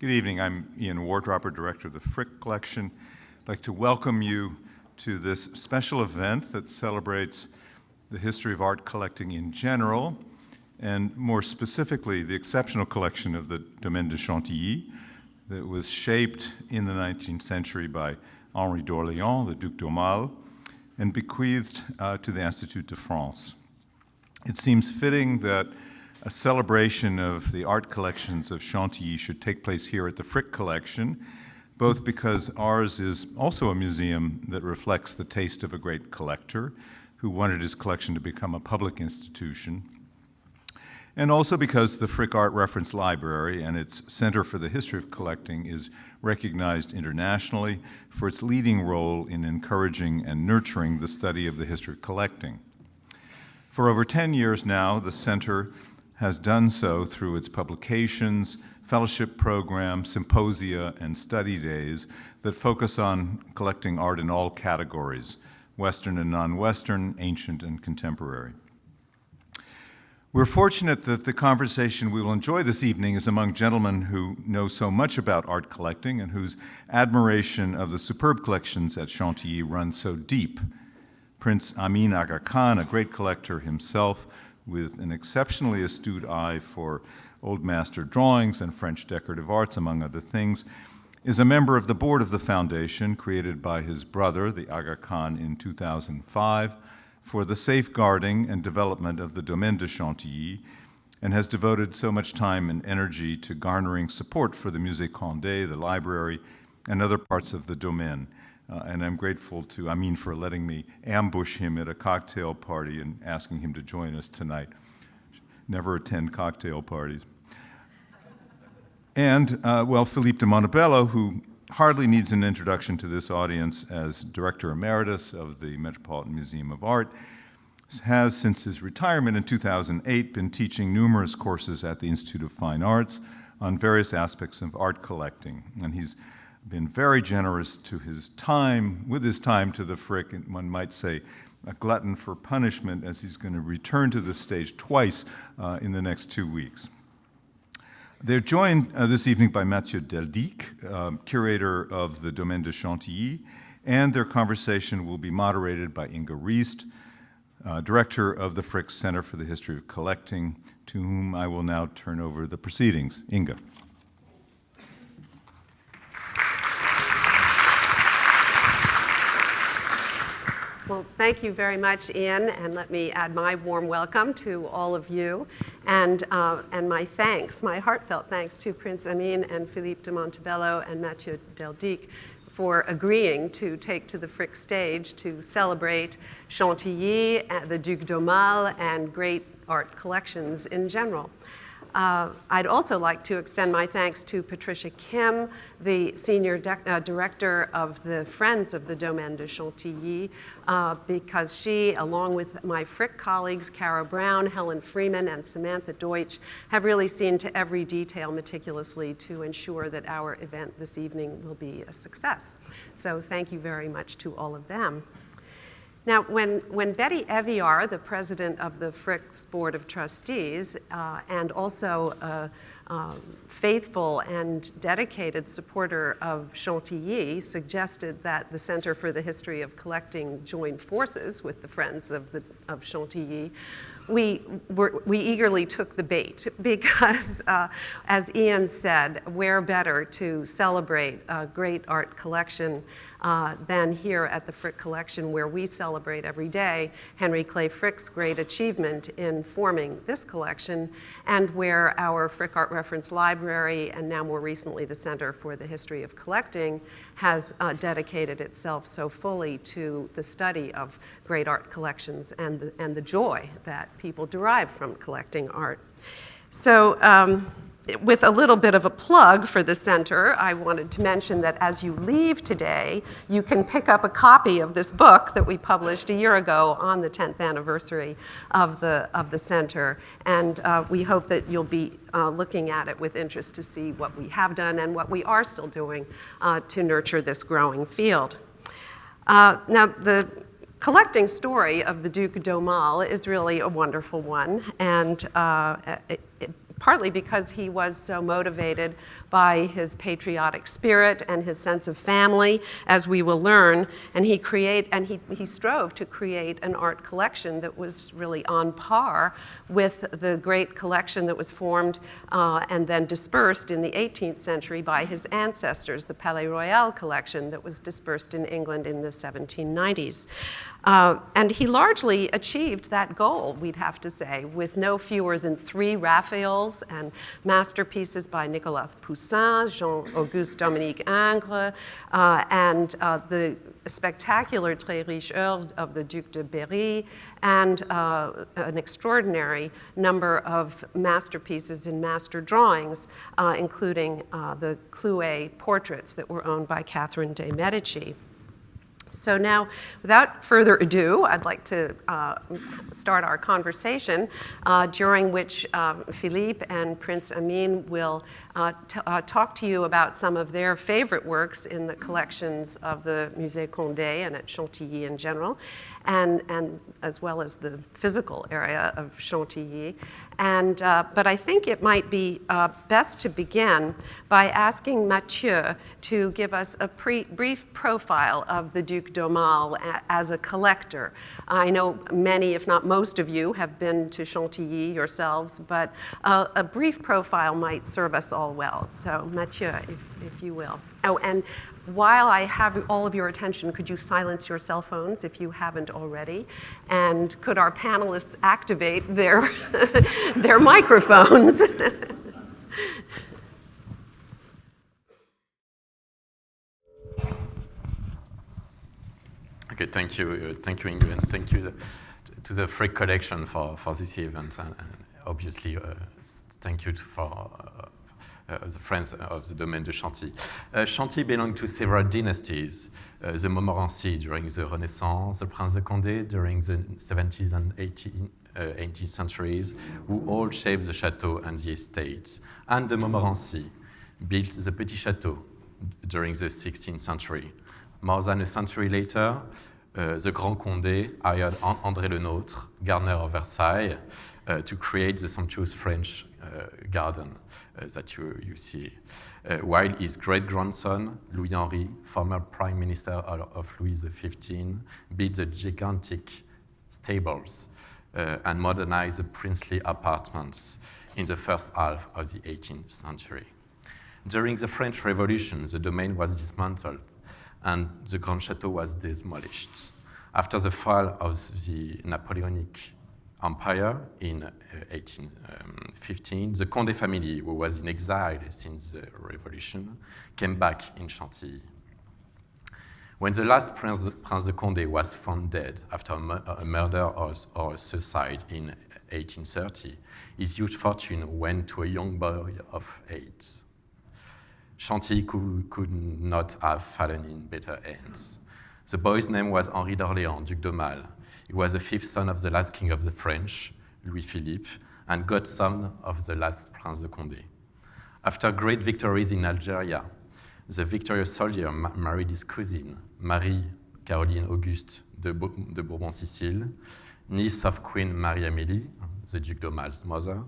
Good evening. I'm Ian Wardropper, Director of the Frick Collection. I'd like to welcome you to this special event that celebrates the history of art collecting in general, and more specifically, the exceptional collection of the Domaine de Chantilly that was shaped in the 19th century by Henri d'Orléans, the Duc d'Aumale, and bequeathed to the Institut de France. It seems fitting that a celebration of the art collections of Chantilly should take place here at the Frick Collection, both because ours is also a museum that reflects the taste of a great collector who wanted his collection to become a public institution, and also because the Frick Art Reference Library and its Center for the History of Collecting is recognized internationally for its leading role in encouraging and nurturing the study of the history of collecting. For over 10 years now, the Center has done so through its publications, fellowship program, symposia, and study days that focus on collecting art in all categories, Western and non-Western, ancient and contemporary. We're fortunate that the conversation we will enjoy this evening is among gentlemen who know so much about art collecting and whose admiration of the superb collections at Chantilly runs so deep. Prince Amyn Aga Khan, a great collector himself, with an exceptionally astute eye for Old Master drawings and French decorative arts, among other things, is a member of the board of the foundation created by his brother, the Aga Khan, in 2005 for the safeguarding and development of the Domaine de Chantilly, and has devoted so much time and energy to garnering support for the Musée Condé, the library, and other parts of the domain. And I'm grateful to Amyn for letting me ambush him at a cocktail party and asking him to join us tonight. Never attend cocktail parties. And, Philippe de Montebello, who hardly needs an introduction to this audience as Director Emeritus of the Metropolitan Museum of Art, has, since his retirement in 2008, been teaching numerous courses at the Institute of Fine Arts on various aspects of art collecting. And he's been very generous to his time, with his time to the Frick, and one might say a glutton for punishment, as he's going to return to the stage twice in the next 2 weeks. They're joined this evening by Mathieu Deldicque, curator of the Domaine de Chantilly, and their conversation will be moderated by Inge Reist, director of the Frick Center for the History of Collecting, to whom I will now turn over the proceedings. Inge. Well, thank you very much, Ian, and let me add my warm welcome to all of you, and my thanks, my heartfelt thanks to Prince Amyn and Philippe de Montebello and Mathieu Deldicque for agreeing to take to the Frick stage to celebrate Chantilly, the Duc d'Aumale, and great art collections in general. I'd also like to extend my thanks to Patricia Kim, the Senior Director of the Friends of the Domaine de Chantilly, because she, along with my Frick colleagues, Cara Brown, Helen Freeman, and Samantha Deutsch, have really seen to every detail meticulously to ensure that our event this evening will be a success. So thank you very much to all of them. Now, when Betty Eviar, the president of the Frick's Board of Trustees, and also a faithful and dedicated supporter of Chantilly, suggested that the Center for the History of Collecting join forces with the Friends of Chantilly, we eagerly took the bait because, as Ian said, where better to celebrate a great art collection than here at the Frick Collection, where we celebrate every day Henry Clay Frick's great achievement in forming this collection, and where our Frick Art Reference Library, and now more recently the Center for the History of Collecting, has dedicated itself so fully to the study of great art collections and the joy that people derive from collecting art. So, with a little bit of a plug for the center, I wanted to mention that as you leave today, you can pick up a copy of this book that we published a year ago on the 10th anniversary of the center. And we hope that you'll be looking at it with interest to see what we have done and what we are still doing to nurture this growing field. Now, the collecting story of the Duc d'Aumale is really a wonderful one, and partly because he was so motivated by his patriotic spirit and his sense of family, as we will learn. And he strove to create an art collection that was really on par with the great collection that was formed and then dispersed in the 18th century by his ancestors, the Palais Royal collection that was dispersed in England in the 1790s. And he largely achieved that goal, we'd have to say, with no fewer than 3 Raphaels and masterpieces by Nicolas Poussin, Jean-Auguste Dominique Ingres, and the spectacular Très riche œuvre of the Duc de Berry, and an extraordinary number of masterpieces in master drawings, including the Clouet portraits that were owned by Catherine de' Medici. So now, without further ado, I'd like to start our conversation, during which Philippe and Prince Amyn will talk to you about some of their favorite works in the collections of the Musée Condé and at Chantilly in general, and as well as the physical area of Chantilly. But I think it might be best to begin by asking Mathieu to give us a brief profile of the Duc d'Aumale as a collector. I know many, if not most of you, have been to Chantilly yourselves, but a brief profile might serve us all well. So Mathieu, if you will. Oh, and while I have all of your attention, could you silence your cell phones if you haven't already? And could our panelists activate their, their microphones? Okay, thank you, Inge, and thank you to the Frick Collection for this event, and obviously thank you for the friends of the Domaine de Chantilly. Chantilly belonged to several dynasties, the Montmorency during the Renaissance, the Prince de Condé during the 17th and 18th centuries, who all shaped the chateau and the estates, and the Montmorency built the Petit Château during the 16th century. More than a century later, the Grand Condé hired André Le Nôtre, gardener of Versailles, to create the sumptuous French garden that you see. While his great-grandson, Louis-Henri, former prime minister of Louis XV, built the gigantic stables and modernized the princely apartments in the first half of the 18th century. During the French Revolution, the domain was dismantled and the Grand Château was demolished. After the fall of the Napoleonic Empire in 1815, the Condé family, who was in exile since the Revolution, came back in Chantilly. When the last Prince de Condé was found dead after a murder or a suicide in 1830, his huge fortune went to a young boy of 8. Chantilly could not have fallen in better hands. The boy's name was Henri d'Orléans, Duc d'Aumale. He was the 5th son of the last king of the French, Louis Philippe, and godson of the last Prince de Condé. After great victories in Algeria, the victorious soldier married his cousin, Marie Caroline Auguste de Bourbon-Sicile, niece of Queen Marie-Amélie, the Duc d'Aumale's mother,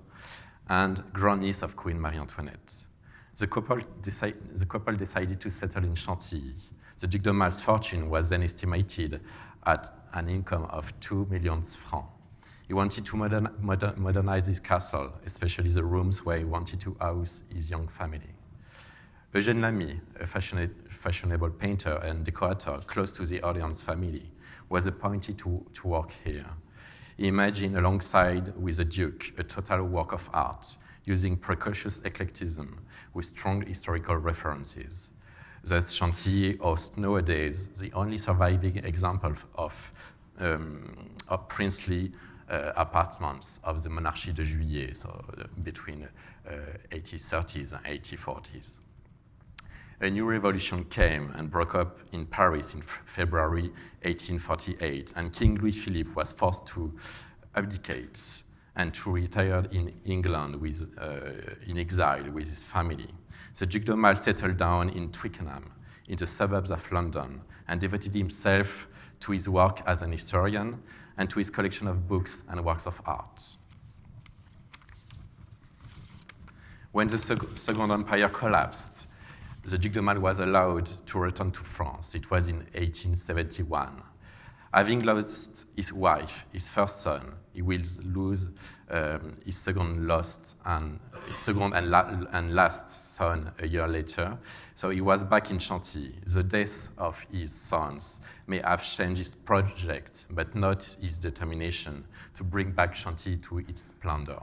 and grandniece of Queen Marie-Antoinette. The couple decided to settle in Chantilly. The Duc d'Aumale's fortune was then estimated at an income of 2 million francs. He wanted to modernize his castle, especially the rooms where he wanted to house his young family. Eugène Lamy, a fashionable painter and decorator close to the Orléans family, was appointed to work here. He imagined alongside with the Duke a total work of art, using precocious eclecticism with strong historical references. Thus, Chantilly hosts nowadays the only surviving example of princely apartments of the Monarchie de Juillet, so between 1830s and 1840s. A new revolution came and broke up in Paris in February 1848, and King Louis Philippe was forced to abdicate and to retire in England in exile with his family. The Duc d'Aumale settled down in Twickenham, in the suburbs of London, and devoted himself to his work as an historian and to his collection of books and works of art. When the Second Empire collapsed, the Duc d'Aumale was allowed to return to France. It was in 1871. Having lost his wife, his first son, he will lose his second and last son a year later. So he was back in Chantilly. The death of his sons may have changed his project, but not his determination to bring back Chantilly to its splendor.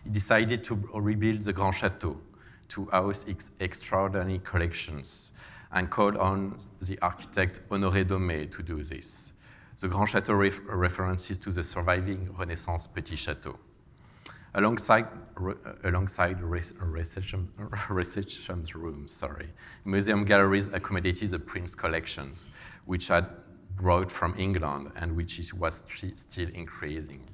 He decided to rebuild the Grand Château to house its extraordinary collections and called on the architect Honoré Daumet to do this. The Grand Château references to the surviving Renaissance Petit Château. Alongside reception rooms, museum galleries accommodated the Prince collections, which had brought from England and which was still increasing.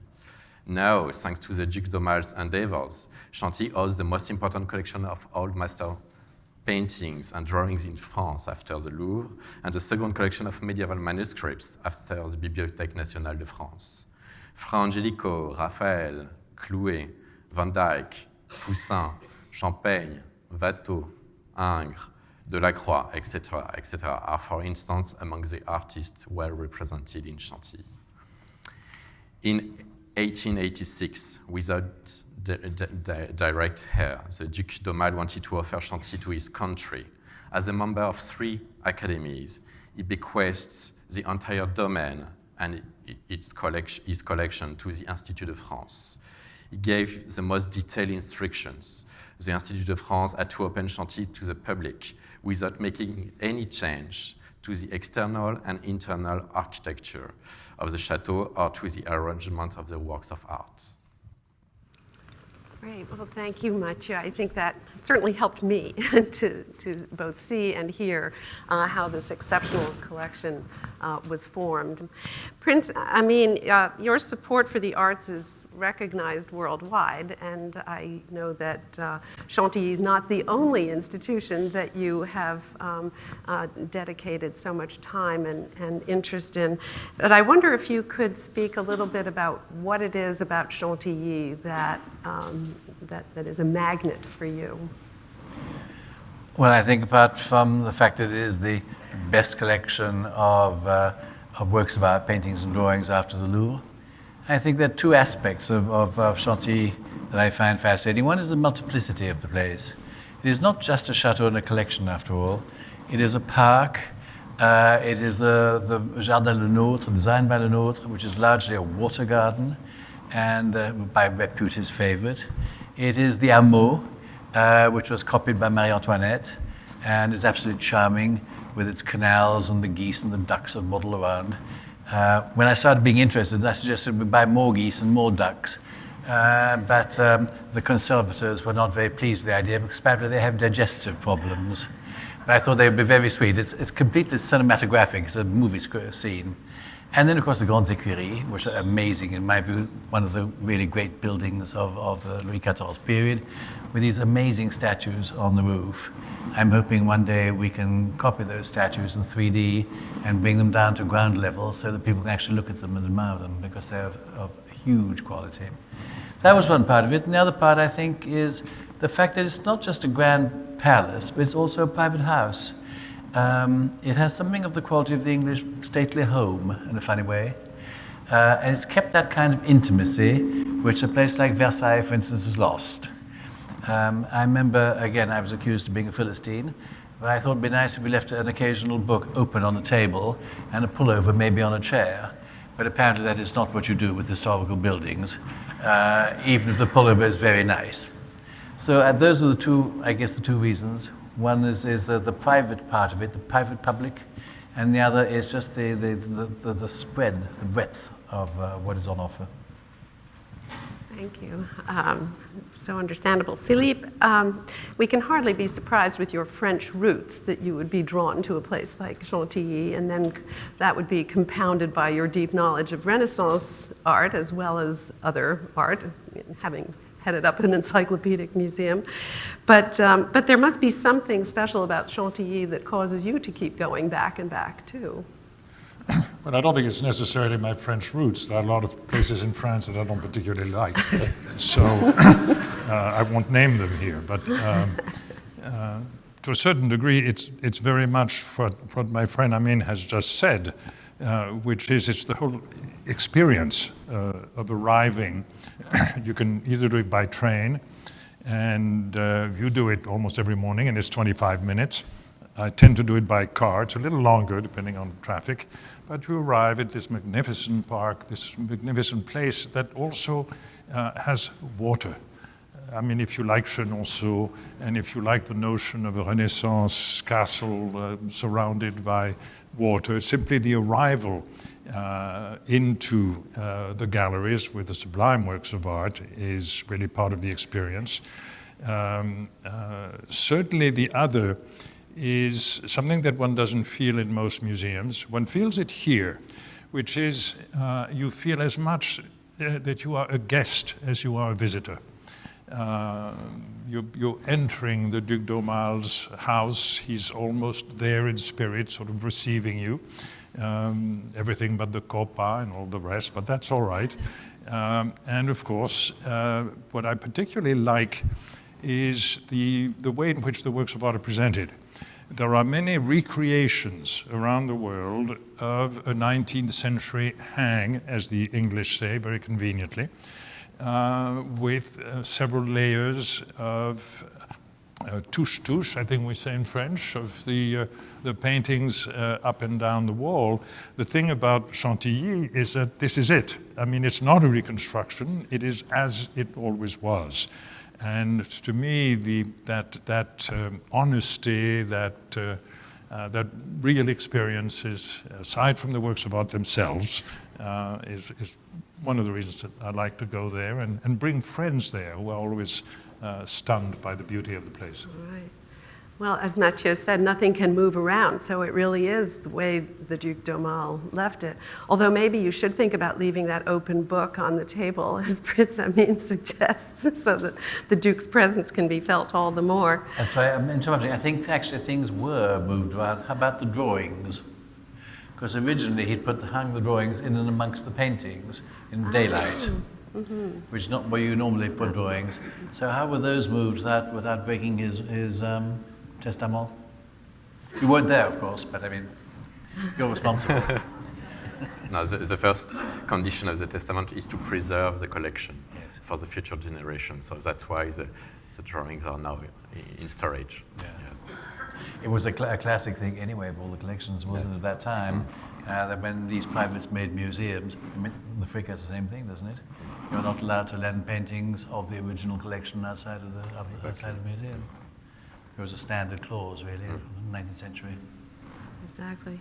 Now, thanks to the Duc d'Aumale's endeavors, Chantilly hosts the most important collection of old master paintings and drawings in France after the Louvre, and the second collection of medieval manuscripts after the Bibliothèque Nationale de France. Fra Angelico, Raphael, Clouet, Van Dyck, Poussin, Champaigne, Watteau, Ingres, Delacroix, etc., are, for instance, among the artists well represented in Chantilly. In 1886, without direct heir, the Duc d'Aumale wanted to offer Chantilly to his country. As a member of 3 academies, he bequests the entire domain and his collection to the Institut de France. He gave the most detailed instructions. The Institut de France had to open Chantilly to the public without making any change to the external and internal architecture of the chateau or to the arrangement of the works of art. Great. Well, thank you, Mathieu. I think that certainly helped me to both see and hear how this exceptional collection was formed. Prince Amyn, your support for the arts is recognized worldwide, and I know that Chantilly is not the only institution that you have dedicated so much time and interest in. But I wonder if you could speak a little bit about what it is about Chantilly that is a magnet for you. Well, I think apart from the fact that it is the best collection of works of art, paintings and drawings after the Louvre, I think there are 2 aspects of Chantilly that I find fascinating. One is the multiplicity of the place. It is not just a chateau and a collection, after all. It is a park. It is the Jardin Le Nôtre, designed by Le Nôtre, which is largely a water garden, and by repute his favorite. It is the Hameau, which was copied by Marie Antoinette, and is absolutely charming with its canals and the geese and the ducks that waddle around. When I started being interested, I suggested we buy more geese and more ducks, but the conservators were not very pleased with the idea because apparently they have digestive problems. But I thought they would be very sweet. It's completely cinematographic. It's a movie scene. And then, of course, the Grandes Écuries, which are amazing, in my view, one of the really great buildings of the Louis XIV period, with these amazing statues on the roof. I'm hoping one day we can copy those statues in 3D and bring them down to ground level so that people can actually look at them and admire them, because they're of huge quality. So that was one part of it. And the other part, I think, is the fact that it's not just a grand palace, but it's also a private house. It has something of the quality of the English stately home, in a funny way. And it's kept that kind of intimacy, which a place like Versailles, for instance, has lost. I remember, again, I was accused of being a Philistine, but I thought it'd be nice if we left an occasional book open on the table and a pullover maybe on a chair. But apparently that is not what you do with historical buildings, even if the pullover is very nice. So those were the 2, I guess, the 2 reasons. One is the private part of it, the private public, and the other is just the spread, the breadth of what is on offer. Thank you. So understandable. Philippe, we can hardly be surprised with your French roots that you would be drawn to a place like Chantilly, and then that would be compounded by your deep knowledge of Renaissance art as well as other art, having headed up an encyclopedic museum. But there must be something special about Chantilly that causes you to keep going back and back, too. But I don't think it's necessarily my French roots. There are a lot of places in France that I don't particularly like. So I won't name them here, but to a certain degree, it's very much what my friend Amyn has just said, which is it's the whole experience of arriving. You can either do it by train, and you do it almost every morning, and it's 25 minutes. I tend to do it by car. It's a little longer, depending on traffic. But you arrive at this magnificent park, this magnificent place that also has water. I mean, if you like Chenonceau, and if you like the notion of a Renaissance castle surrounded by water, simply the arrival into the galleries with the sublime works of art is really part of the experience. Certainly the other is something that one doesn't feel in most museums. One feels it here, which is you feel as much that you are a guest as you are a visitor. You're entering the Duc d'Aumale's house. He's almost there in spirit, sort of receiving you. Everything but the copa and all the rest, but that's all right. And of course, what I particularly like is the way in which the works of art are presented. There are many recreations around the world of a 19th century hang, as the English say very conveniently, with several layers of touche-touche, I think we say in French, of the paintings up and down the wall. The thing about Chantilly is that this is it. I mean, it's not a reconstruction. It is as it always was. And to me, that honesty, that real experience is, aside from the works of art themselves, is one of the reasons that I like to go there and bring friends there who are always stunned by the beauty of the place. Right. Well, as Mathieu said, nothing can move around, so it really is the way the Duc d'Aumale left it. Although maybe you should think about leaving that open book on the table, as Prince Amyn suggests, so that the Duke's presence can be felt all the more. And so I'm interrupting. I think actually things were moved around. How about the drawings? Because originally he'd hung the drawings in and amongst the paintings in daylight, which is not where you normally put drawings. So how were those moved without breaking his testament? You weren't there, of course, but I mean, you're responsible. No, the first condition of the testament is to preserve the collection for the future generation. So that's why the drawings are now in storage. Yeah. Yes. It was a classic thing anyway of all the collections, wasn't it, at that time? That when these privates made museums, I mean, the Frick has the same thing, doesn't it? You're not allowed to lend paintings of the original collection outside of the museum. It was a standard clause, really, in the 19th century. Exactly.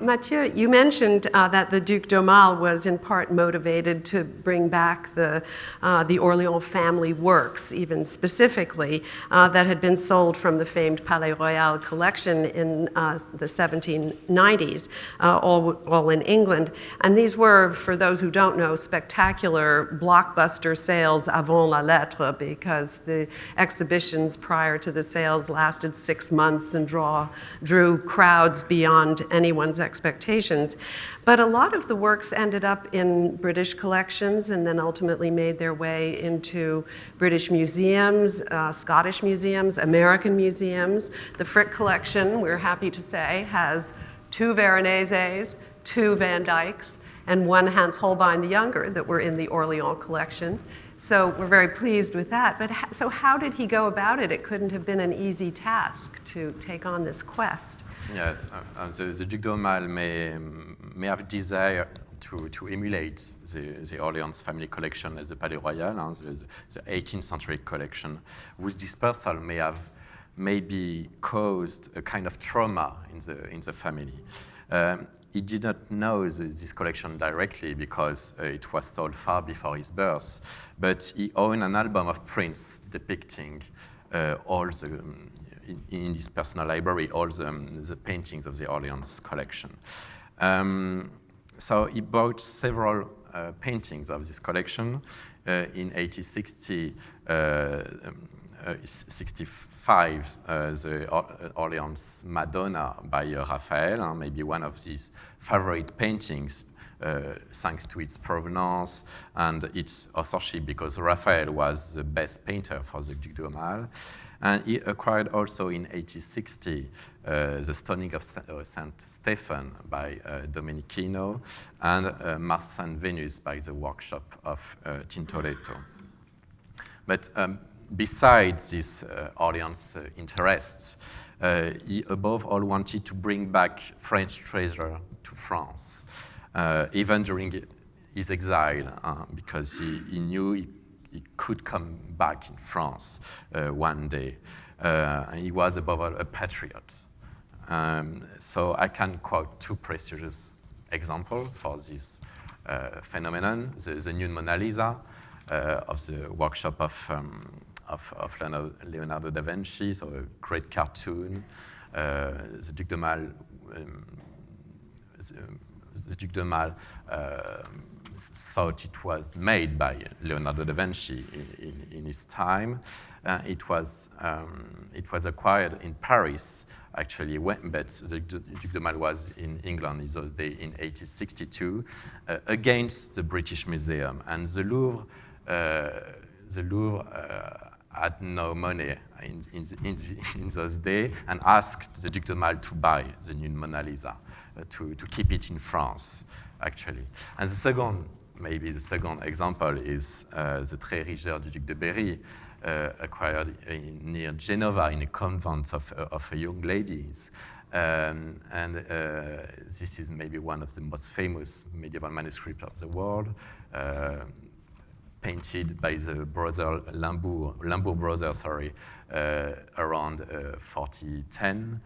Mathieu, you mentioned that the Duc d'Aumale was in part motivated to bring back the Orléans family works, even specifically, that had been sold from the famed Palais Royal collection in the 1790s, all in England. And these were, for those who don't know, spectacular blockbuster sales avant la lettre, because the exhibitions prior to the sales lasted 6 months and drew crowds beyond anyone's expectations. But a lot of the works ended up in British collections and then ultimately made their way into British museums, Scottish museums, American museums. The Frick collection, we're happy to say, has 2 Veroneses, 2 Van Dycks, and 1 Hans Holbein the Younger that were in the Orléans collection. So we're very pleased with that. But so how did he go about it? It couldn't have been an easy task to take on this quest. Yes, the Duc d'Aumale may have desire to emulate the Orleans family collection as the Palais Royal, the 18th century collection, whose dispersal may have maybe caused a kind of trauma in the family. He did not know this collection directly because it was sold far before his birth, but he owned an album of prints depicting all the in his personal library, all the paintings of the Orleans collection. So he bought several paintings of this collection. In 1865, the Orleans Madonna by Raphael, maybe one of his favorite paintings, thanks to its provenance and its authorship, because Raphael was the best painter for the Duc d'Aumale. And he acquired also in 1860 the Stoning of Saint Stephen by Domenichino and Mars and Venus by the workshop of Tintoretto. But besides these Orleans interests, he above all wanted to bring back French treasure to France, even during his exile, because he knew he could come back in France one day. And he was above all a patriot. So I can quote two prestigious examples for this phenomenon: the nude Mona Lisa of the workshop of Leonardo da Vinci, so a great cartoon. The Duc d'Aumale thought it was made by Leonardo da Vinci in his time. It was acquired in Paris, actually, but the Duc d'Aumale was in England in those days in 1862 against the British Museum. And the Louvre had no money in those days and asked the Duc d'Aumale to buy the new Mona Lisa, to keep it in France, actually. And maybe the second example is the Très Rigeur du Duc de Berry, acquired near Genova in a convent of young ladies. This is maybe one of the most famous medieval manuscripts of the world, painted by the brother Limbourg brothers, around 1410,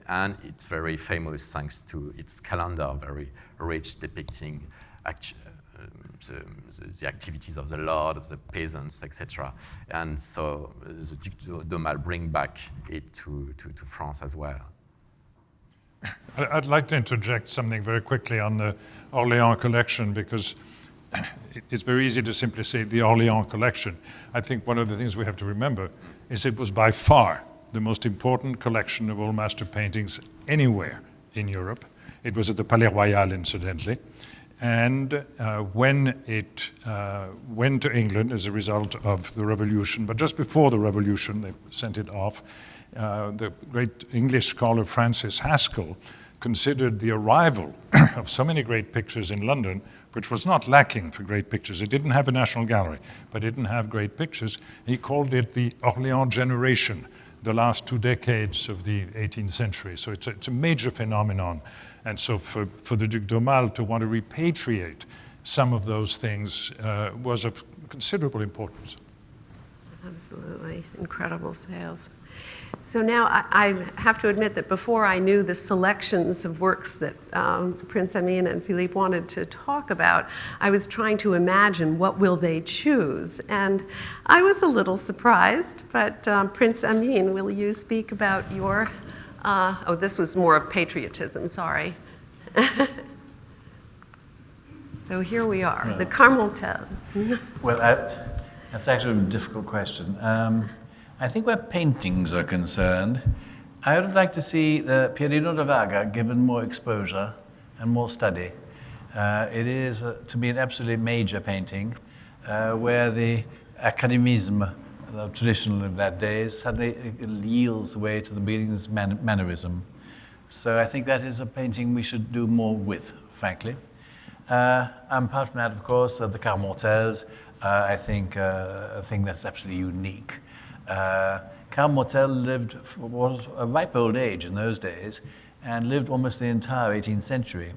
and it's very famous thanks to its calendar, very rich, depicting the activities of the lord, of the peasants, etc. And so the Duc d'Aumale bring back it to France as well. I'd like to interject something very quickly on the Orléans collection, because it's very easy to simply say the Orléans collection. I think one of the things we have to remember is it was by far the most important collection of all master paintings anywhere in Europe. It was at the Palais Royal, incidentally. And when it went to England as a result of the Revolution, but just before the Revolution, they sent it off, the great English scholar Francis Haskell considered the arrival of so many great pictures in London, which was not lacking for great pictures. It didn't have a National Gallery, but it didn't have great pictures. He called it the Orléans generation, the last 2 decades of the 18th century. So it's a major phenomenon. And so for the Duc d'Aumale to want to repatriate some of those things was of considerable importance. Absolutely, incredible sales. So now I have to admit that before I knew the selections of works that Prince Amyn and Philippe wanted to talk about, I was trying to imagine what will they choose. And I was a little surprised, but Prince Amyn, will you speak about your, this was more of patriotism, sorry. So here we are, the Carmontel. Well, that's actually a difficult question. I think where paintings are concerned, I would like to see the Pierino da Vaga given more exposure and more study. It is, to me, an absolutely major painting where the academisme, the traditional of that day, suddenly yields the way to the beginnings of mannerism. So I think that is a painting we should do more with, frankly. Apart from that, of course, the Carmontels, I think a thing that's absolutely unique. Carmontel lived for a ripe old age in those days and lived almost the entire 18th century.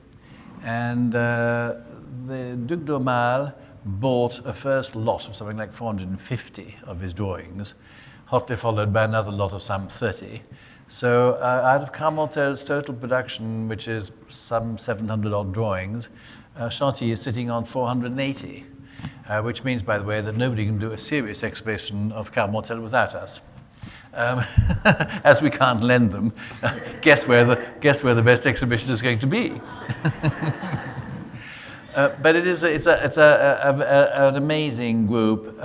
And the Duc d'Aumale bought a first lot of something like 450 of his drawings, hotly followed by another lot of some 30. So out of Carmontel's total production, which is some 700 odd drawings, Chantilly is sitting on 480. Which means, by the way, that nobody can do a serious exhibition of Carmontel without us. As we can't lend them, guess where the best exhibition is going to be. But it's an amazing group.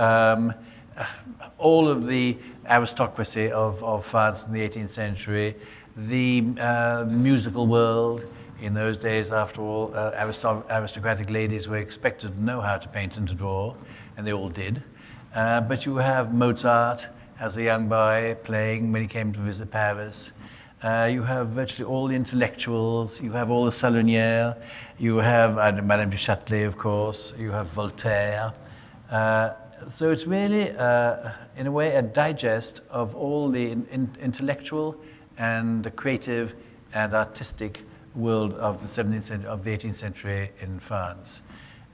All of the aristocracy of France in the 18th century, the musical world, In those days, after all, aristocratic ladies were expected to know how to paint and to draw, and they all did. But you have Mozart as a young boy playing when he came to visit Paris. You have virtually all the intellectuals. You have all the Salonières. You have Madame du Châtelet, of course. You have Voltaire. So it's really, in a way, a digest of all the intellectual and the creative and artistic world of the 17th century, of the 18th century in France.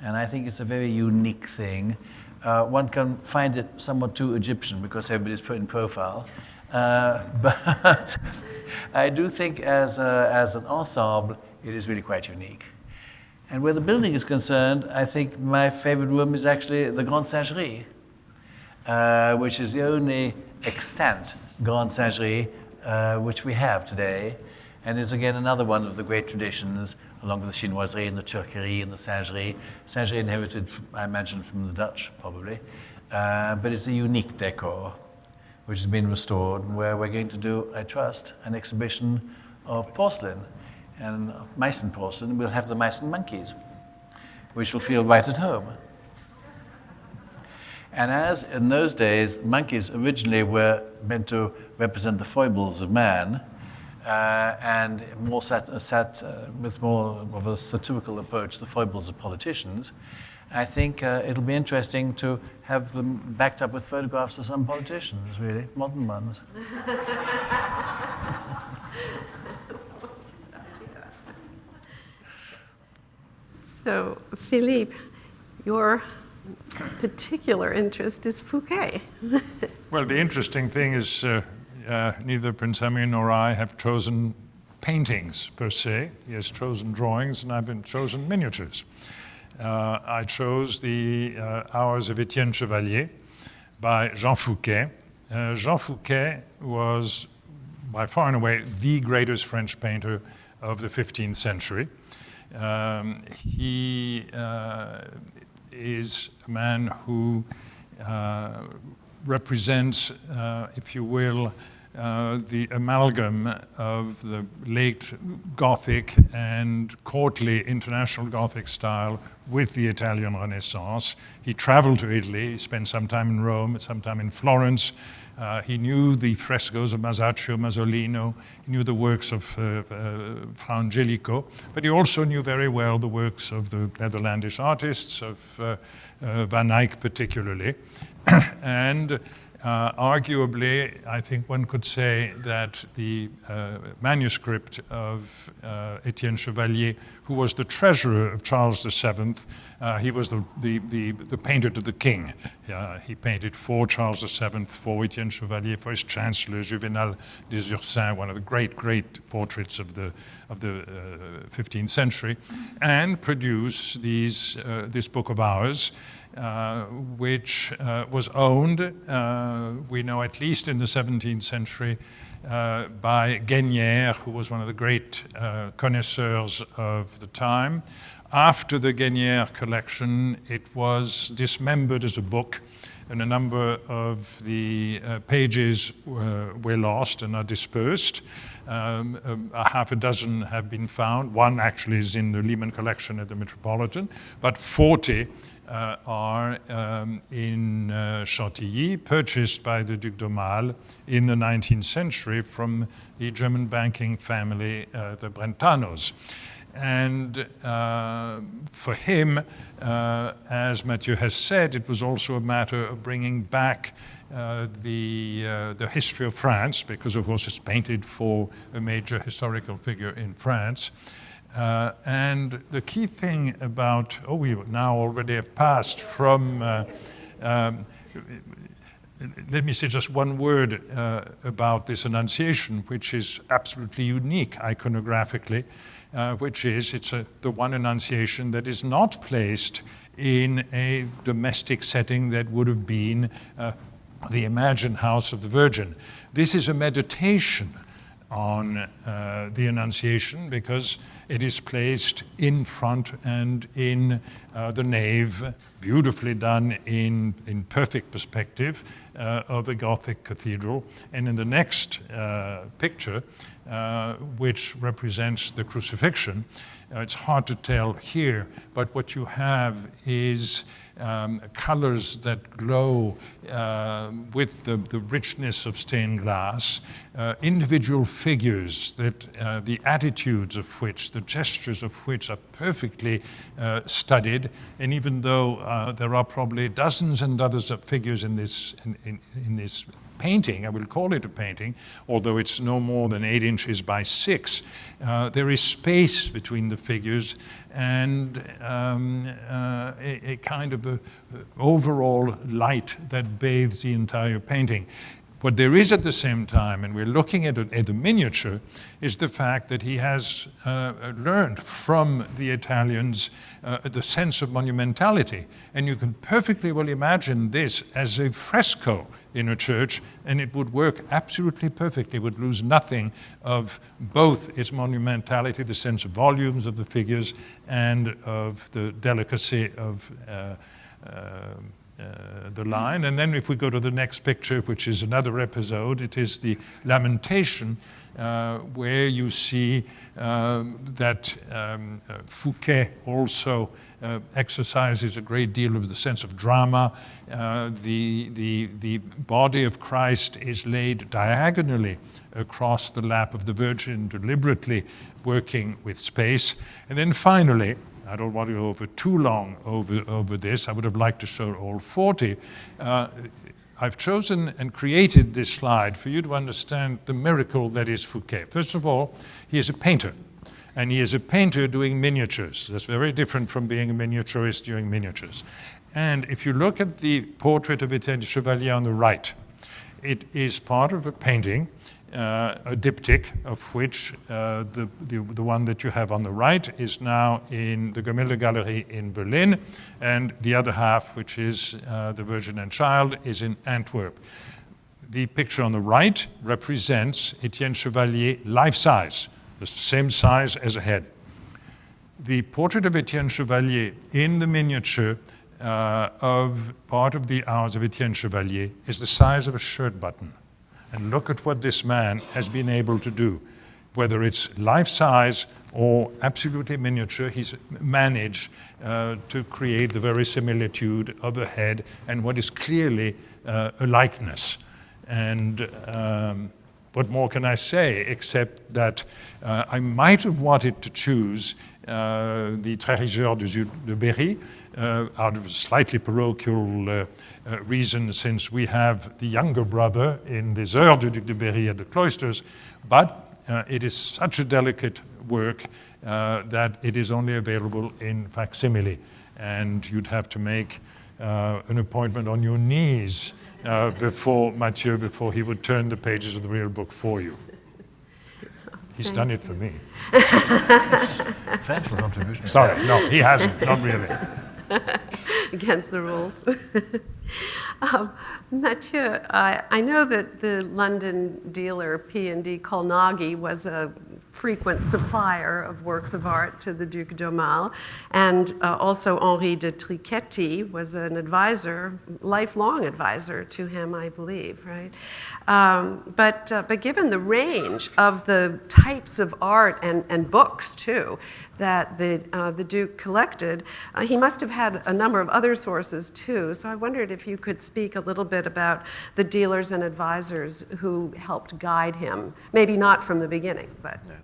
And I think it's a very unique thing. One can find it somewhat too Egyptian because everybody's put in profile. But I do think as an ensemble, it is really quite unique. And where the building is concerned, I think my favorite room is actually the Grande Singerie, which is the only extant Grande Singerie which we have today, and is again another one of the great traditions, along with the chinoiserie and the turquerie and the singerie. Singerie inherited, I imagine, from the Dutch, probably. But it's a unique decor, which has been restored, where we're going to do, I trust, an exhibition of porcelain. And Meissen porcelain will have the Meissen monkeys, which will feel right at home. And as in those days, monkeys originally were meant to represent the foibles of man, and more sat with more of a satirical approach, the foibles of politicians, I think it'll be interesting to have them backed up with photographs of some politicians, really, modern ones. So, Philippe, your particular interest is Fouquet. Well, the interesting thing is neither Prince Amyn nor I have chosen paintings per se. He has chosen drawings, and I've chosen miniatures. I chose the Hours of Etienne Chevalier by Jean Fouquet. Jean Fouquet was by far and away the greatest French painter of the 15th century. He is a man who represents, if you will, the amalgam of the late Gothic and courtly international Gothic style with the Italian Renaissance. He traveled to Italy, he spent some time in Rome, some time in Florence. He knew the frescoes of Masaccio, Masolino, he knew the works of Fra Angelico, but he also knew very well the works of the Netherlandish artists, of Van Eyck particularly. And arguably, I think one could say that the manuscript of Etienne Chevalier, who was the treasurer of Charles VII, he was the painter to the king. He painted for Charles VII, for Etienne Chevalier, for his chancellor, Juvénal des Ursins, one of the great portraits of the 15th century, and produced this book of Hours, which was owned, we know at least in the 17th century, by Guénière, who was one of the great connoisseurs of the time. After the Guénière collection, it was dismembered as a book, and a number of the pages were lost and are dispersed. A half a dozen have been found. One actually is in the Lehman collection at the Metropolitan, but 40 are in Chantilly, purchased by the Duc d'Aumale in the 19th century from the German banking family, the Brentanos. And for him, as Mathieu has said, it was also a matter of bringing back the history of France, because of course it's painted for a major historical figure in France. And the key thing about, we now already have passed from, let me say just one word about this Annunciation, which is absolutely unique iconographically, which is it's the one Annunciation that is not placed in a domestic setting that would have been the imagined house of the Virgin. This is a meditation on the Annunciation because it is placed in front and in the nave, beautifully done in perfect perspective of a Gothic cathedral. And in the next picture, which represents the Crucifixion, it's hard to tell here, but what you have is colors that glow with the richness of stained glass, individual figures that the attitudes of which, the gestures of which are perfectly studied. And even though there are probably dozens and dozens of figures in this painting, I will call it a painting, although it's no more than 8 inches by 6. There is space between the figures and a kind of overall light that bathes the entire painting. What there is at the same time, and we're looking at the miniature, is the fact that he has learned from the Italians the sense of monumentality. And you can perfectly well imagine this as a fresco in a church, and it would work absolutely perfectly. It would lose nothing of both its monumentality, the sense of volumes of the figures, and of the delicacy of the line. And then if we go to the next picture, which is another episode, it is the Lamentation, where you see that Fouquet also exercises a great deal of the sense of drama. The body of Christ is laid diagonally across the lap of the Virgin, deliberately working with space. And then finally, I don't want to go over too long over this. I would have liked to show all 40. I've chosen and created this slide for you to understand the miracle that is Fouquet. First of all, he is a painter, and he is a painter doing miniatures. That's very different from being a miniaturist doing miniatures. And if you look at the portrait of Etienne Chevalier on the right, it is part of a painting, a diptych, of which the one that you have on the right is now in the Gemälde Gallery in Berlin, and the other half, which is the Virgin and Child, is in Antwerp. The picture on the right represents Etienne Chevalier life-size, the same size as a head. The portrait of Etienne Chevalier in the miniature of part of the Hours of Etienne Chevalier is the size of a shirt button. And look at what this man has been able to do. Whether it's life-size or absolutely miniature, he's managed to create the very similitude of a head and what is clearly a likeness. And what more can I say except that I might have wanted to choose the Trésor de Jules de Berry out of a slightly parochial reason, since we have the younger brother in des Heures du Duc de Berry at the cloisters, but it is such a delicate work that it is only available in facsimile, and you'd have to make an appointment on your knees before Mathieu, before he would turn the pages of the real book for you. He's done it for me. Financial contribution. Sorry, no, he hasn't, not really. Against the rules. Mathieu, I know that the London dealer P&D Colnaghi was a frequent supplier of works of art to the Duc d'Aumale, and also Henri de Trichetti was an advisor, lifelong advisor to him, I believe, right? But given the range of the types of art and books too that the Duke collected, he must have had a number of other sources too. So I wondered if you could speak a little bit about the dealers and advisors who helped guide him, maybe not from the beginning, but. Yeah.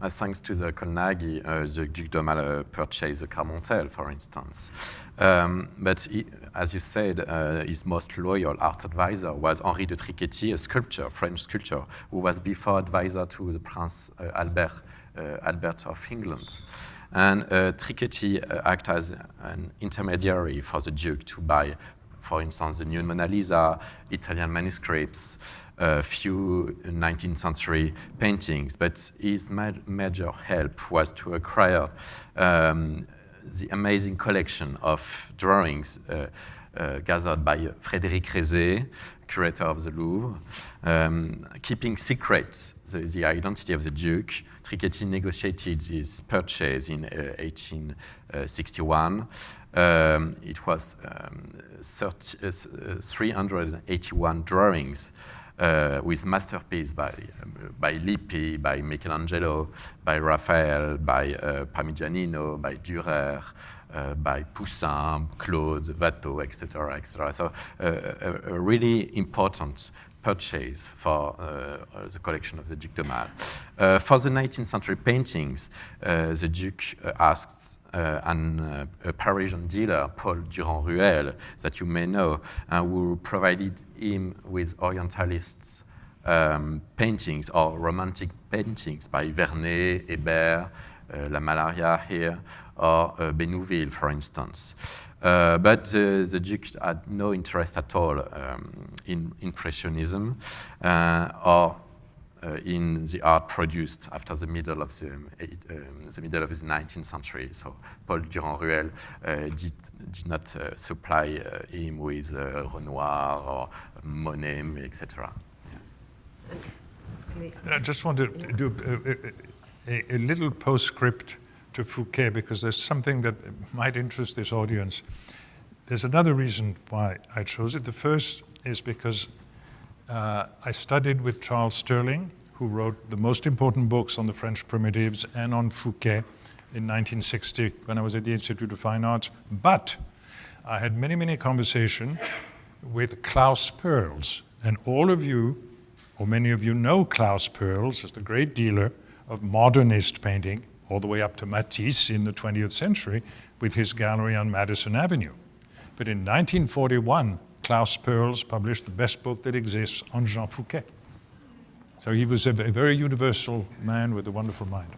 Thanks to the Colnaghi, the Duc d'Aumale purchased the Carmontel, for instance. But he, as you said, his most loyal art advisor was Henri de Trichetti, a sculptor, French sculptor, who was before advisor to the Prince Albert of England. And Trichetti acted as an intermediary for the Duke to buy, for instance, the new Mona Lisa, Italian manuscripts, a few 19th century paintings, but his major help was to acquire the amazing collection of drawings gathered by Frédéric Rézé, curator of the Louvre, keeping secret the identity of the Duke. Trichetti negotiated this purchase in 1861. It was 381 drawings with masterpieces by Lippi, by Michelangelo, by Raphael, by Parmigianino, by Dürer, by Poussin, Claude, Watteau, etc., etc. So a really important purchase for the collection of the Duc d'Aumale. For the 19th century paintings, the Duke asked a Parisian dealer, Paul Durand-Ruel, that you may know, who provided him with Orientalist paintings or romantic paintings by Vernet, Hébert, La Malaria here, or Bénouville, for instance. But the Duke had no interest at all in Impressionism or in the art produced after the middle of the 19th century. So Paul Durand-Ruel did not supply him with Renoir or Monet, etc. Yes. I just want to do a little postscript to Fouquet, because there's something that might interest this audience. There's another reason why I chose it. The first is because I studied with Charles Sterling, who wrote the most important books on the French primitives and on Fouquet in 1960 when I was at the Institute of Fine Arts. But I had many, many conversations with Klaus Perls. And all of you, or many of you, know Klaus Perls as the great dealer of modernist painting, all the way up to Matisse in the 20th century with his gallery on Madison Avenue. But in 1941, Klaus Perls published the best book that exists on Jean Fouquet. So he was a very universal man with a wonderful mind.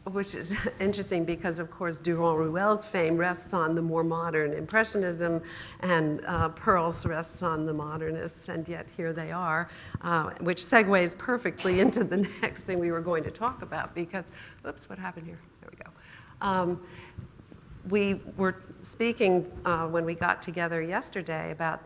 Which is interesting because, of course, Durand-Ruel's fame rests on the more modern Impressionism, and Perls rests on the modernists, and yet here they are, which segues perfectly into the next thing we were going to talk about because, oops, what happened here? There we go. We were speaking when we got together yesterday about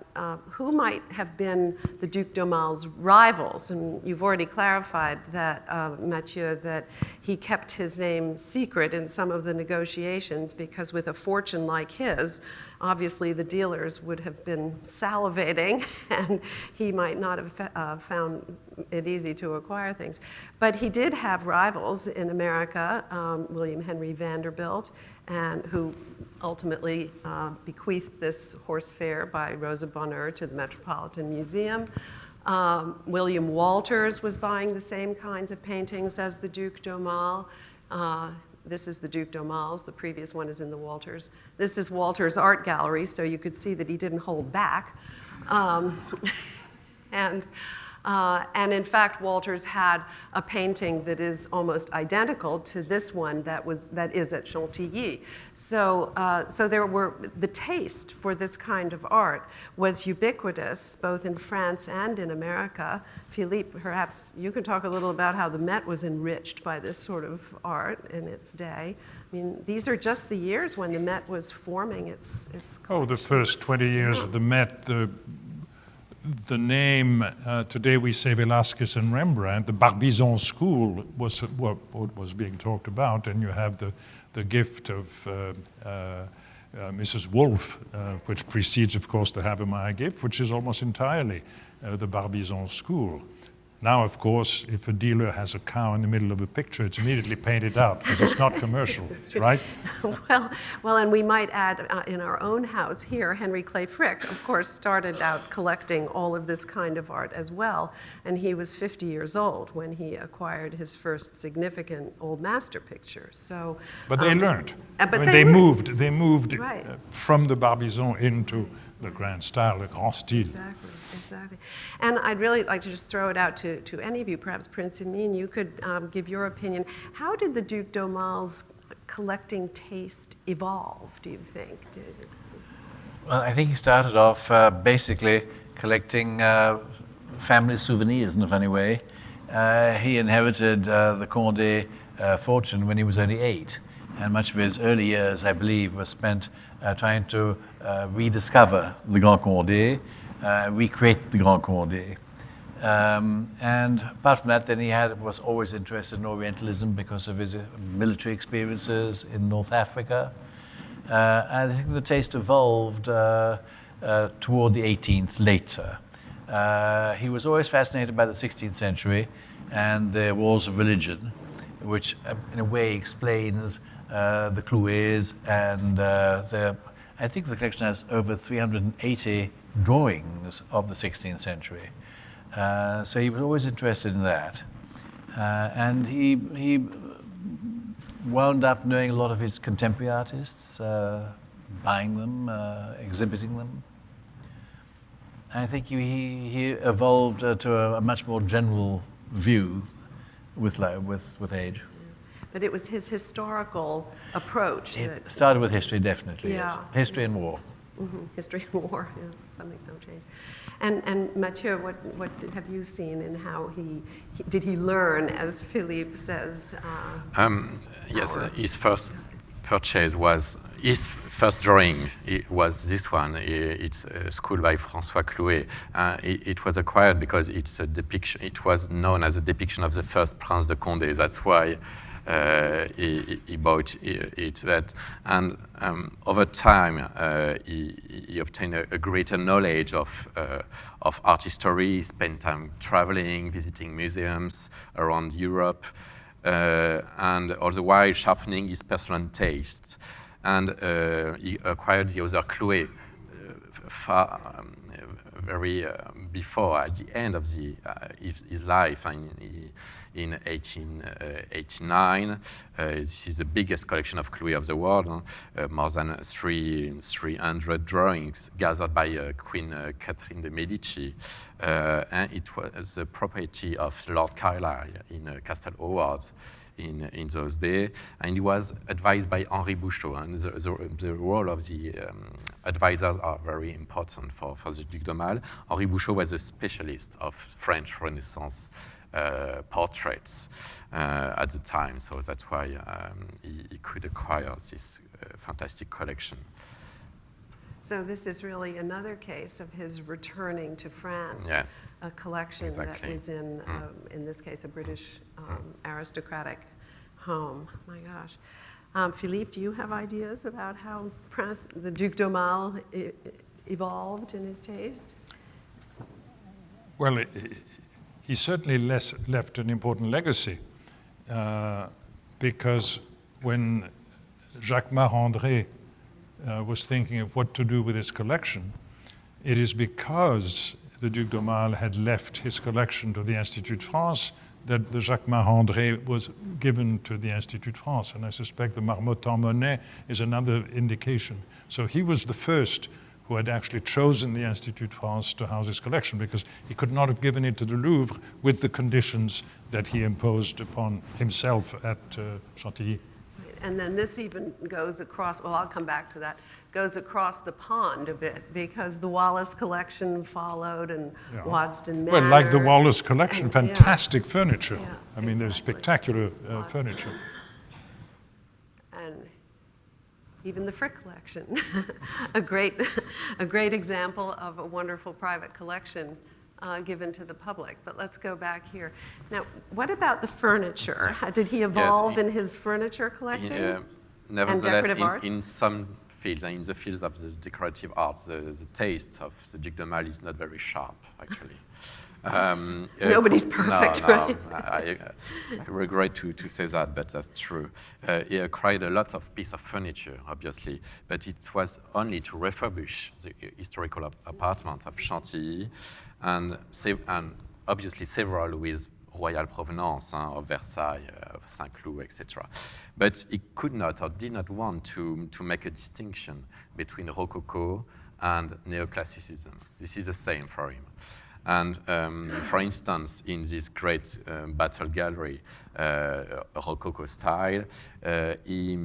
who might have been the Duc d'Aumale's rivals, and you've already clarified that, Mathieu, that he kept his name secret in some of the negotiations because with a fortune like his, obviously the dealers would have been salivating and he might not have found it easy to acquire things. But he did have rivals in America, William Henry Vanderbilt, and who ultimately bequeathed this horse fair by Rosa Bonheur to the Metropolitan Museum. William Walters was buying the same kinds of paintings as the Duc d'Aumale. This is the Duc d'Aumale's, the previous one is in the Walters. This is Walters' art gallery, so you could see that he didn't hold back. And in fact, Walters had a painting that is almost identical to this one that is at Chantilly. So there were, the taste for this kind of art was ubiquitous, both in France and in America. Philippe, perhaps you could talk a little about how the Met was enriched by this sort of art in its day. I mean, these are just the years when the Met was forming its collection. Oh, the first 20 years of the Met, the name, today we say Velázquez and Rembrandt, the Barbizon school was what was being talked about, and you have the gift of Mrs. Wolfe, which precedes, of course, the Havemeyer gift, which is almost entirely the Barbizon school. Now, of course, if a dealer has a cow in the middle of a picture, it's immediately painted out because it's not commercial, right? Well, and we might add in our own house here, Henry Clay Frick, of course, started out collecting all of this kind of art as well, and he was 50 years old when he acquired his first significant old master picture. So, but they learned. But I mean, they moved right. From the Barbizon into the grand style, the grand style. Exactly. And I'd really like to just throw it out to any of you, perhaps Prince Amyn, you could give your opinion. How did the Duc d'Aumale's collecting taste evolve, do you think? Well, I think he started off basically collecting family souvenirs in a funny way. He inherited the Condé fortune when he was only 8, and much of his early years, I believe, was spent trying to rediscover the Grand Condé. recreate the Grand Condé. And apart from that, then he was always interested in Orientalism because of his military experiences in North Africa. And I think the taste evolved toward the 18th later. He was always fascinated by the 16th century and the wars of religion, which in a way explains the Clouets and I think the collection has over 380 drawings of the 16th century. So he was always interested in that. And he wound up knowing a lot of his contemporary artists, buying them, exhibiting them. I think he evolved to a much more general view with age. But it was his historical approach. It started with history, definitely, yes. Yeah. History and war. Mm-hmm. History and war, yeah, some things don't change. And Mathieu, what have you seen in how did he learn, as Philippe says? Yes, his first purchase was, his first drawing was this one. It's a school by François Clouet. It was acquired because it's a depiction, it was known as a depiction of the first Prince de Condé. That's why he bought it. And over time, he obtained a greater knowledge of art history. He spent time traveling, visiting museums around Europe, and all the while sharpening his personal tastes. And he acquired the other Clouet very before, at the end of his life, in 1889. This is the biggest collection of Clouet of the world, more than 300 drawings gathered by Queen Catherine de' Medici. And it was the property of Lord Carlisle in Castle Howard in those days. And he was advised by Henri Bouchot. And the role of the advisors are very important for the Duc d'Aumale. Henri Bouchot was a specialist of French Renaissance portraits at the time, so that's why he could acquire this fantastic collection. So this is really another case of his returning to France. Yes, a collection exactly. that was in this case, a British aristocratic home. My gosh. Philippe, do you have ideas about how the Duc d'Aumale evolved in his taste? Well, he certainly left an important legacy because when Jacques Marandré was thinking of what to do with his collection, it is because the Duc d'Aumale had left his collection to the Institut France that the Jacques Marandré was given to the Institut France. And I suspect the Marmottan Monet is another indication. So he was the first who had actually chosen the Institut France to house his collection, because he could not have given it to the Louvre with the conditions that he imposed upon himself at Chantilly. And then this even goes across, well, I'll come back to that, goes across the pond a bit, because the Wallace collection followed, and Waddesdon Manor. Well, like the Wallace collection, and, fantastic furniture. Yeah, I mean, there's exactly. spectacular furniture. And even the Frick collection, a great example of a wonderful private collection given to the public. But let's go back here. Now, what about the furniture? Did he evolve in his furniture collecting? Nevertheless, in some fields, and in the fields of the decorative arts, the taste of the Duc d'Aumale is not very sharp, actually. Nobody's perfect, right? I regret to say that, but that's true. He acquired a lot of pieces of furniture, obviously, but it was only to refurbish the historical apartment of Chantilly, and obviously several with royal provenance of Versailles, of Saint-Cloud, etc. But he could not or did not want to make a distinction between Rococo and Neoclassicism. This is the same for him. And for instance, in this great battle gallery, Rococo style, he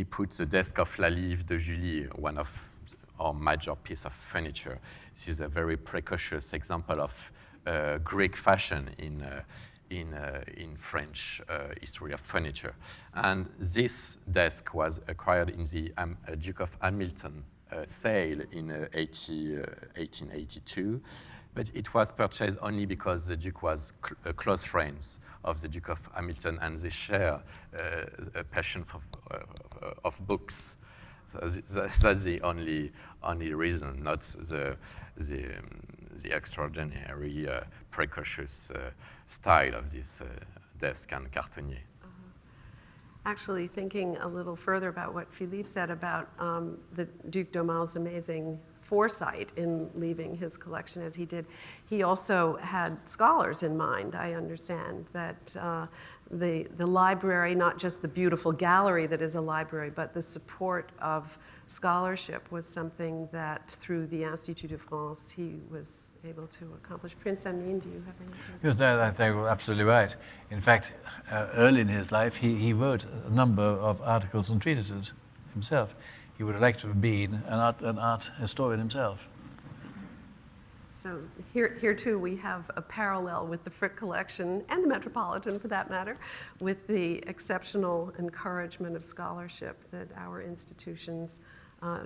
put the desk of Lalive de Julie, one of our major piece of furniture. This is a very precocious example of Greek fashion in French history of furniture. And this desk was acquired in the Duke of Hamilton sale in 1882, but it was purchased only because the Duke was close friends of the Duke of Hamilton, and they share a passion of books. So that's the only reason, not the extraordinary, precocious style of this desk and cartonnier. Actually, thinking a little further about what Philippe said about the Duc d'Aumale's amazing foresight in leaving his collection as he did, he also had scholars in mind. I understand that the library, not just the beautiful gallery that is a library, but the support of scholarship was something that through the Institut de France he was able to accomplish. Prince Amyn, do you have anything? Yes, I think you're absolutely right. In fact, early in his life, he wrote a number of articles and treatises himself. He would have liked to have been an art historian himself. So here too we have a parallel with the Frick collection, and the Metropolitan for that matter, with the exceptional encouragement of scholarship that our institutions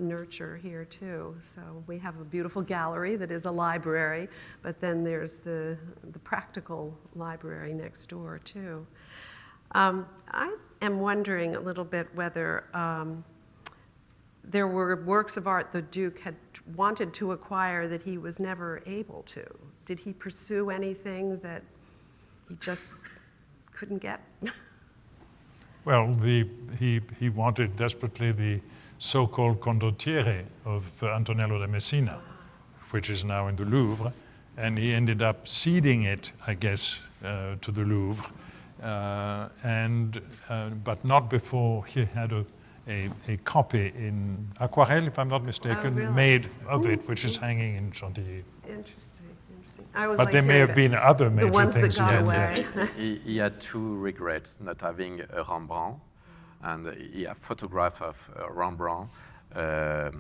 nurture here too. So we have a beautiful gallery that is a library, but then there's the practical library next door too. I am wondering a little bit whether there were works of art the Duke had wanted to acquire that he was never able to. Did he pursue anything that he just couldn't get? Well, he wanted desperately the so-called condottiere of Antonello da Messina, which is now in the Louvre, and he ended up ceding it, I guess, to the Louvre, but not before he had a copy in aquarelle, if I'm not mistaken, really? made of it, which is hanging in Chantilly. Interesting. I was But like there may have been other major the ones that things he got did. away. He had two regrets, not having a Rembrandt, and he had a photograph of Rembrandt, now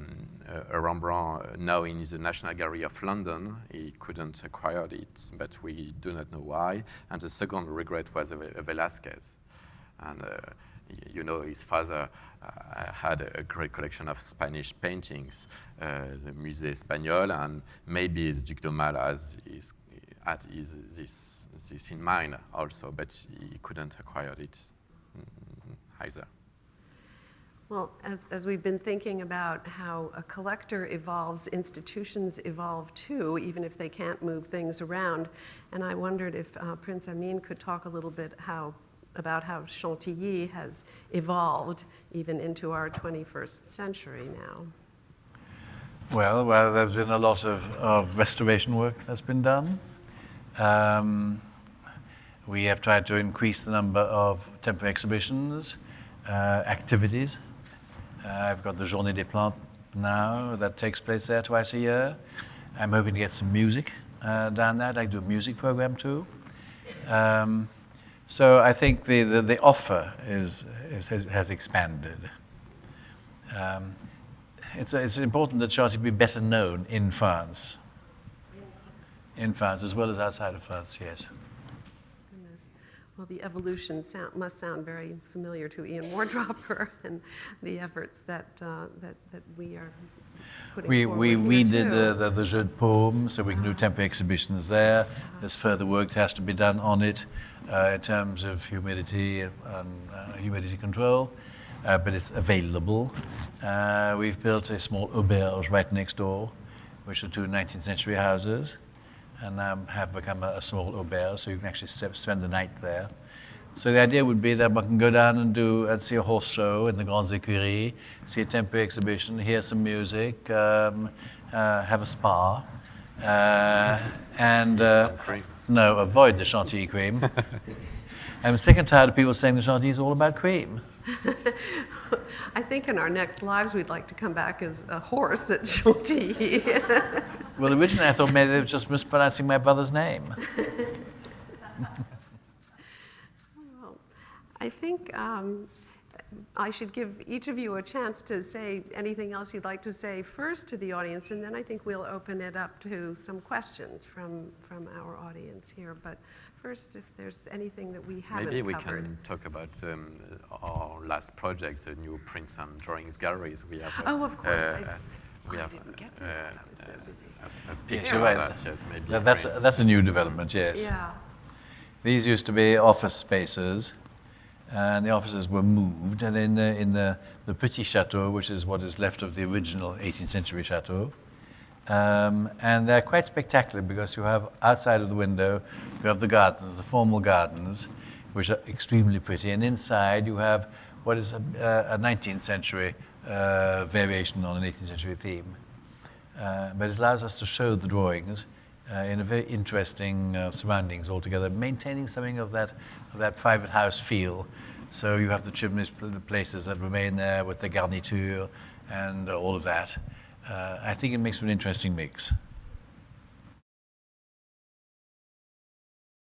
in the National Gallery of London. He couldn't acquire it, but we do not know why. And the second regret was Velázquez. And you know, his father had a great collection of Spanish paintings, the Musée Espagnol, and maybe the Duc d'Aumale had this in mind also, but he couldn't acquire it either. Well, as we've been thinking about how a collector evolves, institutions evolve too, even if they can't move things around. And I wondered if Prince Amyn could talk a little bit about how Chantilly has evolved even into our 21st century now. Well, there's been a lot of restoration work that's been done. We have tried to increase the number of temporary exhibitions, activities. I've got the Journée des Plantes now that takes place there twice a year. I'm hoping to get some music down there. I'd like to do a music program too. So I think the offer has expanded. It's important that Chantilly be better known in France. In France, as well as outside of France, yes. Goodness. Well, the evolution must sound very familiar to Ian Wardropper and the efforts that we are putting forward We here did too. the Jeu de Paume, so we can do temporary exhibitions there. There's further work that has to be done on it in terms of humidity and humidity control, but it's available. We've built a small auberge right next door, which are two 19th century houses, and have become a small auberge, so you can actually spend the night there. So the idea would be that one can go down and see a horse show in the Grandes Écuries, see a temporary exhibition, hear some music, have a spa, and Some cream. no, avoid the Chantilly cream. I'm sick and tired of people saying the Chantilly is all about cream. I think in our next lives we'd like to come back as a horse at Chantilly. Well, originally I thought maybe they were just mispronouncing my brother's name. Well, I think I should give each of you a chance to say anything else you'd like to say first to the audience, and then I think we'll open it up to some questions from our audience here. But first, if there's anything that we haven't Maybe we covered. can talk about our last project, the new prints and drawings galleries. We have Oh, of course. We I have didn't get to that. I was so busy. a Yes, picture you're right. of that, yes, maybe. That's a new development, yes. Yeah. These used to be office spaces, and the offices were moved. And in the Petit Chateau, which is what is left of the original 18th century chateau, and they're quite spectacular because you have outside of the window, you have the gardens, the formal gardens, which are extremely pretty, and inside you have what is a 19th century variation on an 18th century theme. But it allows us to show the drawings in a very interesting surroundings altogether, maintaining something of that private house feel. So you have the chimneys, the places that remain there with the garniture and all of that. I think it makes for an interesting mix.